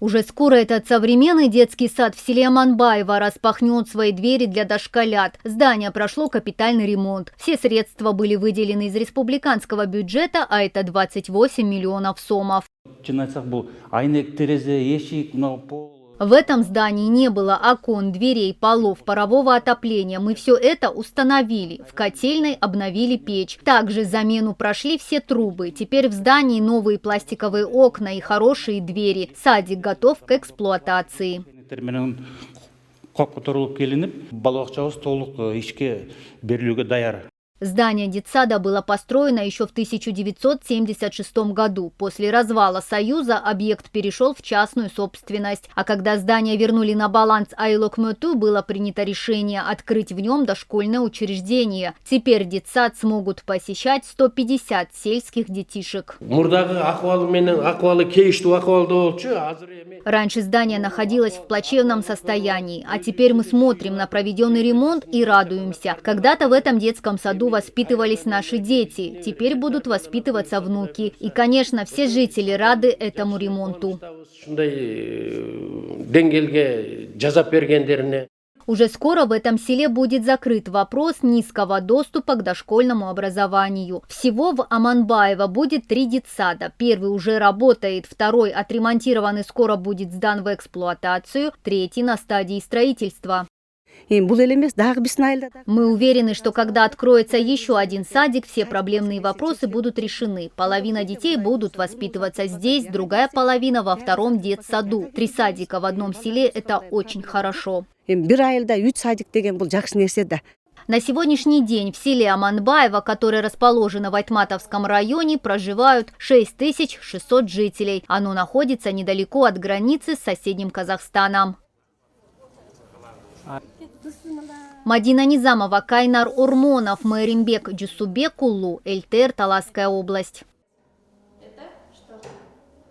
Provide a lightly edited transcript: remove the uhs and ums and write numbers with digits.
Уже скоро этот современный детский сад в селе Аманбаево распахнет свои двери для дошколят. Здание прошло капитальный ремонт. Все средства были выделены из республиканского бюджета, а это 28 миллионов сомов. В этом здании не было окон, дверей, полов, парового отопления. Мы все это установили. В котельной обновили печь. Также замену прошли все трубы. Теперь в здании новые пластиковые окна и хорошие двери. Садик готов к эксплуатации. Здание детсада было построено еще в 1976 году. После развала Союза объект перешел в частную собственность. А когда здание вернули на баланс Айлокмөту, было принято решение открыть в нем дошкольное учреждение. Теперь детсад смогут посещать 150 сельских детишек. Раньше здание находилось в плачевном состоянии, а теперь мы смотрим на проведенный ремонт и радуемся. Когда-то в этом детском саду воспитывались наши дети, теперь будут воспитываться внуки. И, конечно, все жители рады этому ремонту. Уже скоро в этом селе будет закрыт вопрос низкого доступа к дошкольному образованию. Всего в Аманбаево будет 3 детсада. Первый уже работает, второй отремонтирован и скоро будет сдан в эксплуатацию, третий на стадии строительства. Мы уверены, что когда откроется еще один садик, все проблемные вопросы будут решены. Половина детей будут воспитываться здесь, другая половина во втором детсаду. 3 садика в одном селе – это очень хорошо. На сегодняшний день в селе Аманбаево, которое расположено в Айтматовском районе, проживают 6600 жителей. Оно находится недалеко от границы с соседним Казахстаном. Мадина Низамова, Кайнар Урмонов, Майримбек Джусубекулу, ЛТР, Таласская область.